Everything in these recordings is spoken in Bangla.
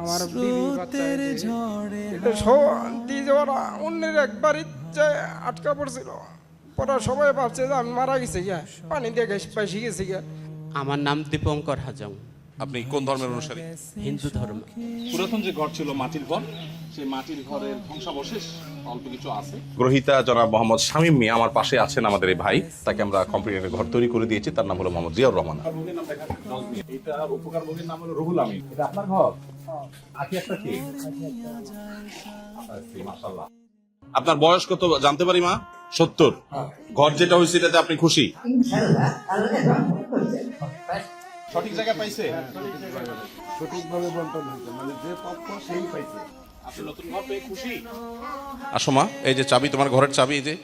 আমার বিবি বাচ্চা এটা সব দিয়ে যাওয়ার অন্যের একবার ইচ্ছে আটকা পড়ছিল। পরে সবাই ভাবছে যে আমি মারা গেছি গিয়া, পানি দিয়ে বেশি গেছি গিয়া। আমার নাম দীপঙ্কর হাজং, আপনি কোন ধর্মের অনুসারী? হিন্দু ধর্ম। পুরাতন যে ঘর ছিল মাটির ঘর, সেই মাটির ঘরের ধ্বংসাবশেষ অল্প কিছু আছে। গ্রহিতা জনাব মোহাম্মদ শামীম মিয়া আমার পাশে আছেন, আমাদের এই ভাই। তাকে আমরা কম্পিউটারে ঘর তৈরি করে দিয়েছি। তার নাম হলো মোহাম্মদ জিয়াউর রহমান। এটার উপকার ভোগীর নাম হলো রুহুল আমিন। এটা আপনার ঘর? আকি একটা কি? মাশাআল্লাহ। আপনার বয়স কত জানতে পারি মা? 70। ঘর যেটা হয়েছে এটাতে আপনি খুশি? সঠিক জায়গা পাইছে? সঠিকভাবে বন্টন হয়েছে, মানে যে পক্ষ সেই পাইছে। আপনি নতুন ঘর পেয়ে খুশি? আসো মা, এই যে চাবি, তোমার ঘরের চাবি এই যে।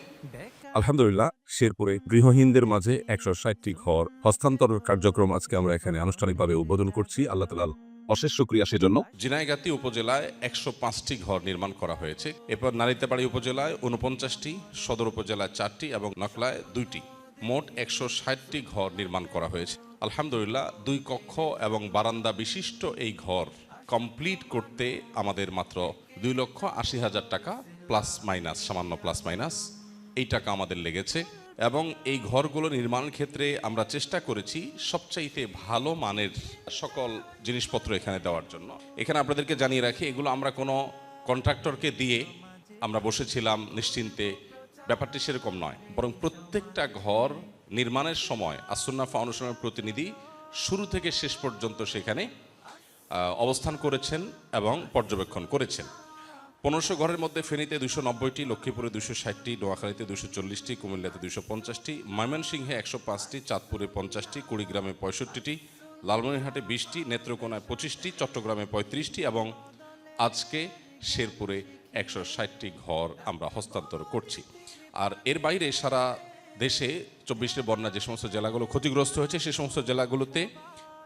আলহামদুলিল্লাহ, শেরপুরে গৃহহীনদের মাঝে 160টি ঘর হস্তান্তরের কার্যক্রম আজকে আমরা এখানে আনুষ্ঠানিকভাবে উদ্বোধন করছি। আল্লাহ তাআলার অশেষ শুকরিয়া সেজন্য। ঝিনাইগাতী উপজেলায় 105টি ঘর নির্মাণ করা হয়েছে। এরপর নারিতাবাড়ী উপজেলায় 49টি, সদর উপজেলায় 4টি এবং নকলায় 2টি, মোট 160টি ঘর নির্মাণ করা হয়েছে। আলহামদুলিল্লাহ, 2 কক্ষ এবং বারান্দা বিশিষ্ট এই ঘর কমপ্লিট করতে আমাদের মাত্র 2,80,000 টাকা প্লাস মাইনাস, সামান্য প্লাস মাইনাস এই টাকা আমাদের লেগেছে। এবং এই ঘরগুলো নির্মাণের ক্ষেত্রে আমরা চেষ্টা করেছি সবচাইতে ভালো মানের সকল জিনিসপত্র এখানে দেওয়ার জন্য। এখানে আপনাদেরকে জানিয়ে রাখি, এগুলো আমরা কোনো কন্ট্রাক্টরকে দিয়ে আমরা বসেছিলাম নিশ্চিন্তে, ব্যাপারটি সেরকম নয়। বরং প্রত্যেকটা ঘর নির্মাণের সময় আসুন্নাহ ফাউন্ডেশনের প্রতিনিধি শুরু থেকে শেষ পর্যন্ত সেখানে অবস্থান করেছেন এবং পর্যবেক্ষণ করেছেন। 1500 ঘরের মধ্যে ফেনীতে 290টি, লক্ষ্মীপুরে 260টি, নোয়াখালীতে 240টি, কুমিল্লাতে 250টি, ময়মনসিংহে 105টি, চাঁদপুরে 50টি, কুড়িগ্রামে 65টি, লালমনিরহাটে 20টি, নেত্রকোনায় 25টি, চট্টগ্রামে 35টি এবং আজকে শেরপুরে 160টি ঘর আমরা হস্তান্তর করছি। আর এর বাইরে সারা দেশে 24 বন্যা যে সমস্ত জেলাগুলো ক্ষতিগ্রস্ত হয়েছে সে সমস্ত জেলাগুলোতে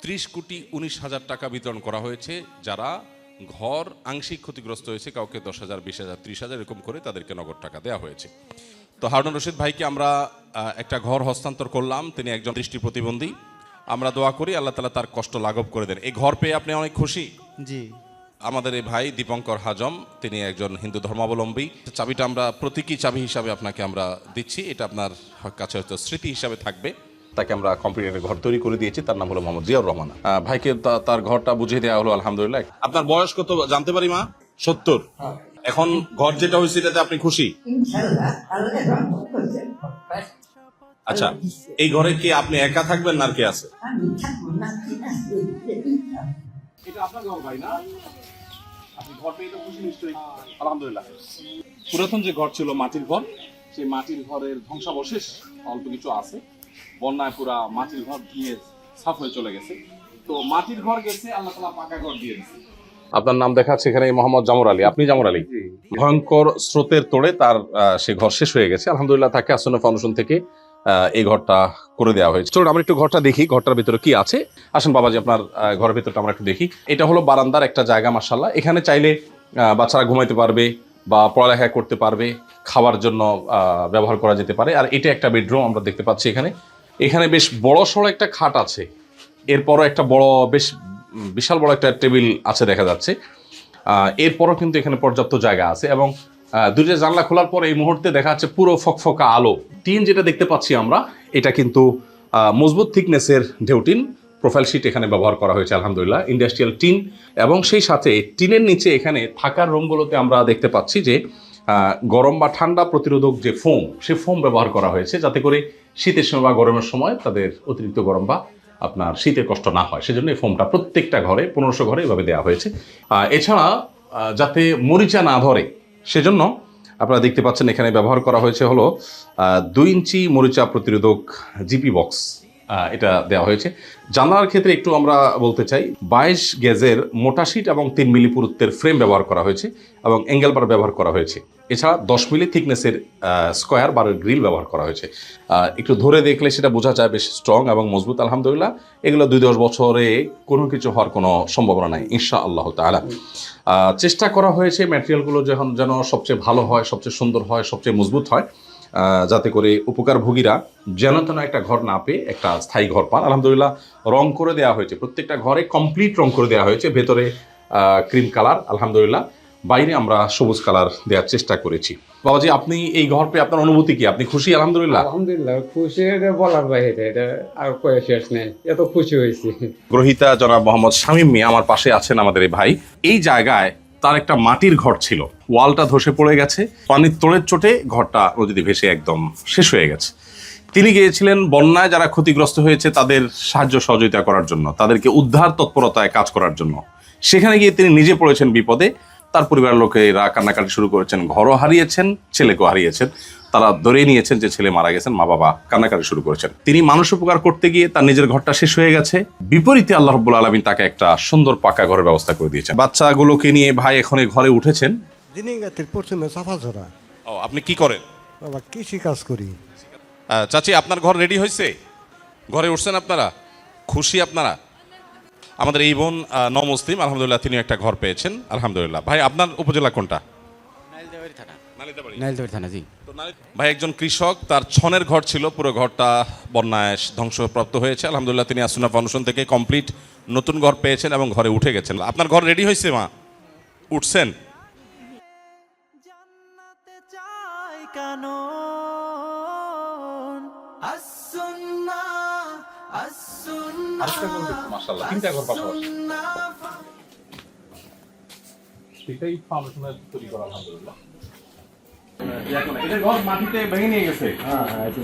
30,19,000 টাকা বিতরণ করা হয়েছে। যারা ঘর আংশিক ক্ষতিগ্রস্ত হয়েছে, কাউকে 10,000, 20,000, 30,000 এরকম করে তাদেরকে নগদ টাকা দেওয়া হয়েছে। তো হারুন রশিদ ভাইকে আমরা একটা ঘর হস্তান্তর করলাম। তিনি একজন দৃষ্টি প্রতিবন্ধী। আমরা দোয়া করি আল্লাহ তাআলা তার কষ্ট লাঘব করে দেন। এই ঘর পেয়ে আপনি অনেক খুশি? জি। আমাদের এই ভাই দীপঙ্কর হাজম, তিনি একজন হিন্দু ধর্মাবলম্বী। চাবিটা আমরা প্রতীকী চাবি হিসাবে আপনাকে আমরা দিচ্ছি। এটা আপনার কাছে হয়তো স্মৃতি হিসাবে থাকবে। তাকে আমরা কম্পিউটারে ঘর তৈরি করে দিয়েছি। তার নাম হলো মোহাম্মদ জিয়াউর রহমান। ভাইকে তার ঘরটা বুঝিয়ে দেওয়া হলো আলহামদুলিল্লাহ। আপনার বয়স কত জানতে পারি মা? 70। এখন ঘর যেটা হয়েছে এটাতে আপনি খুশি? আচ্ছা, এই ঘরে কি আপনি একা থাকবেন না আর কে আছে? এটা আপনার ঘর ভাই না? আপনি ঘর পেয়ে তো খুশি নিশ্চয়ই? আলহামদুলিল্লাহ। পুরাতন যে ঘর ছিল মাটির ঘর, সেই মাটির ঘরের ধ্বংসাবশেষ অল্প কিছু আছে। বন্যায় পুরা মাটির ঘর ভেঙে সাফ হয়ে চলে গেছে। তো মাটির ঘর গেছে, আল্লাহ তাআলা পাকা ঘর দিয়ে দিয়েছে। আপনার নাম দেখাচ্ছে এখানে মোহাম্মদ জামর আলী। আপনি জামর আলী? ভয়ঙ্কর স্রোতের তোড়ে তার সে ঘর শেষ হয়ে গেছে। আলহামদুলিল্লাহ, তাকে আসুন্নাহ ফাউন্ডেশন থেকে এই ঘরটা করে দেওয়া হয়েছে। চলুন আমরা একটু ঘরটা দেখি, ঘরটার ভিতরে কি আছে। আসেন বাবাজি, আপনার ঘরের ভিতরটা আমরা একটু দেখি। এটা হলো বারান্দার একটা জায়গা। মাশাআল্লাহ, এখানে চাইলে বাচ্চারা ঘুমাইতে পারবে বা পড়ালেখা করতে পারবে, খাওয়ার জন্য ব্যবহার করা যেতে পারে। আর এটা একটা বেডরুম আমরা দেখতে পাচ্ছি। এখানে বেশ বড় সড়ো একটা খাট আছে, এরপরও একটা বড় বেশ বিশাল বড় একটা টেবিল আছে দেখা যাচ্ছে। এরপরও কিন্তু এখানে পর্যাপ্ত জায়গা আছে এবং দুইটা জানলা খোলার পর এই মুহূর্তে দেখা যাচ্ছে পুরো ফকফকা আলো। টিন যেটা দেখতে পাচ্ছি আমরা, এটা কিন্তু মজবুত থিকনেসের ঢেউটিন প্রোফাইল শিট এখানে ব্যবহার করা হয়েছে আলহামদুলিল্লাহ, ইন্ডাস্ট্রিয়াল টিন। এবং সেই সাথে টিনের নিচে এখানে থাকার রুমগুলোতে আমরা দেখতে পাচ্ছি যে গরম বা ঠান্ডা প্রতিরোধক যে ফোম, সে ফোম ব্যবহার করা হয়েছে যাতে করে শীতের সময় বা গরমের সময় তাদের অতিরিক্ত গরম বা আপনার শীতের কষ্ট না হয়। সেজন্য এই ফোমটা প্রত্যেকটা ঘরে 1500 ঘরে এভাবে দেওয়া হয়েছে। এছাড়া যাতে মরিচা না ধরে সেজন্য আপনারা দেখতে পাচ্ছেন এখানে ব্যবহার করা হয়েছে হলো 2 ইঞ্চি মরিচা প্রতিরোধক জিপি বক্স, এটা দেওয়া হয়েছে। জানলার ক্ষেত্রে একটু আমরা বলতে চাই 22 গেজের মোটা শিট এবং 3 মিলি পুরুত্বের ফ্রেম ব্যবহার করা হয়েছে এবং অ্যাঙ্গেল বার ব্যবহার করা হয়েছে। এছাড়া 10 মিলি থিকনেসের স্কোয়ার বারের গ্রিল ব্যবহার করা হয়েছে। একটু ধরে দেখলে সেটা বোঝা যায় বেশ স্ট্রং এবং মজবুত আলহামদুলিল্লাহ। এগুলো 2-10 বছরে কোনো কিছু হওয়ার কোনো সম্ভাবনা নাই ইনশাআল্লাহ তাআলা। চেষ্টা করা হয়েছে ম্যাটেরিয়ালগুলো যেন সবচেয়ে ভালো হয়, সবচেয়ে সুন্দর হয়, সবচেয়ে মজবুত হয়, যাতে করে উপকারভোগীরা যেন তেন একটা ঘর না পেয়ে একটা স্থায়ী ঘর পান। আলহামদুলিল্লাহ, রং করে দেওয়া হয়েছে, প্রত্যেকটা ঘরে কমপ্লিট রং করে দেওয়া হয়েছে। ভেতরে ক্রিম কালার, আলহামদুলিল্লাহ। বাইরে আমরা সবুজ কালার দেওয়ার চেষ্টা করেছি। বাবাজি, আপনি এই ঘর পেয়ে আপনার অনুভূতি কি? আপনি খুশি? আলহামদুলিল্লাহ। আলহামদুলিল্লাহ খুশি, এটা বলার বাইরে, এটা আর কয়ে শেষ নেই, এত খুশি হয়েছি। গ্রহিতা জনাব মোহাম্মদ শামীম মিয়া আমার পাশে আছেন, আমাদের এই ভাই। এই জায়গায় তার একটা মাটির ঘর ছিল, ওয়ালটা ধসে পড়ে গেছে, পানির তোড়ের চোটে ঘরটা নদীতে ভেসে একদম শেষ হয়ে গেছে। তিনি গিয়েছিলেন বন্যায় যারা ক্ষতিগ্রস্ত হয়েছে তাদের সাহায্য সহযোগিতা করার জন্য, তাদেরকে উদ্ধার তৎপরতায় কাজ করার জন্য। সেখানে গিয়ে তিনি নিজে পড়েছেন বিপদে, তার পরিবারের লোকেরা কান্নাকাটি শুরু করেছেন, ঘরও হারিয়েছেন, ছেলেকেও হারিয়েছেন। তারা ধরে নিয়েছেন যে ছেলে মারা গেছেন, মা বাবা কান্নাকাটি শুরু করেছেন। তিনি মানুষ উপকার করতে গিয়ে তার নিজের ঘরটা শেষ হয়ে গেছে। বিপরীতে আল্লাহ রাব্বুল আলামিন তাকে একটা সুন্দর পাকা ঘরের ব্যবস্থা করে দিয়েছেন। বাচ্চাগুলোকে নিয়ে ভাই এখন এই ঘরে উঠেছেন। দিনিগাতির পশ্চিমে চাফাঝরা। ও, আপনি কি করেন? বাবা কৃষি কাজ করি। চাচি, আপনার ঘর রেডি হয়েছে? ঘরে উঠছেন আপনারা? খুশি আপনারা? আমাদের এই বোন নমুসলিম, আলহামদুলিল্লাহ, তিনি একটা ঘর পেয়েছেন, আলহামদুলিল্লাহ। ভাই, আপনার উপজেলা কোনটা? নাইলদাবাড়ি থানা, জি। ভাই একজন কৃষক, তার ছনের ঘর ছিল, পুরো ঘরটা বন্যায় ধ্বংসপ্রাপ্ত হয়েছে। আলহামদুলিল্লাহ, তিনি আসুনা ফাউন্ডেশন থেকে কমপ্লিট নতুন ঘর পেয়েছেন এবং ঘরে উঠে গেছেন। আপনার ঘর রেডি হয়েছে মা? উঠছেন? জান্নাতে চাই কেন আসুন্নাহ আসুন্নাহ মাশাআল্লাহ, তিনটা ঘর পাশাপাশি। এটাই ফাউন্ডেশনের তৈরি করা, আলহামদুলিল্লাহ। এটা ঘর মাটিতে ভেঙে নিয়ে গেছে।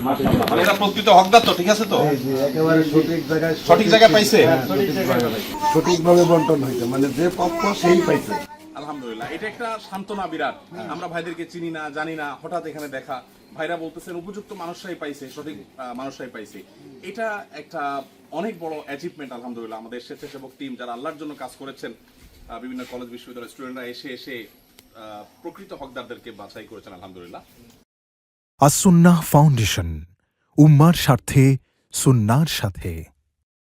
মাশাআল্লাহ, মানে এটা প্রকৃত হকদার তো, ঠিক আছে তো? একেবারে সঠিক জায়গায় পাইছে। সঠিকভাবে বন্টন হয়েছে, মানে যে প্রাপ্য সেই পাইছে। আলহামদুলিল্লাহ, এটা একটা সান্ত্বনা বিরাট। আমরা ভাইদেরকে চিনি না, জানি না, হঠাৎ এখানে দেখা, ভাইরা বলতেছেন উপযুক্ত মানুষরাই পাইছে, সঠিক মানুষরাই পাইছে। এটা একটা অনেক বড় অ্যাচিভমেন্ট, আলহামদুলিল্লাহ। আমাদের স্বেচ্ছাসেবক টিম যারা আল্লাহর জন্য কাজ করেছেন, বিভিন্ন কলেজ বিশ্ববিদ্যালয়ের স্টুডেন্টরা এসে প্রকৃত হকদারদেরকে বাছাই করেছেন, আলহামদুলিল্লাহ। আসুন্নাহ ফাউন্ডেশন, উম্মার স্বার্থে সুন্নাহর সাথে।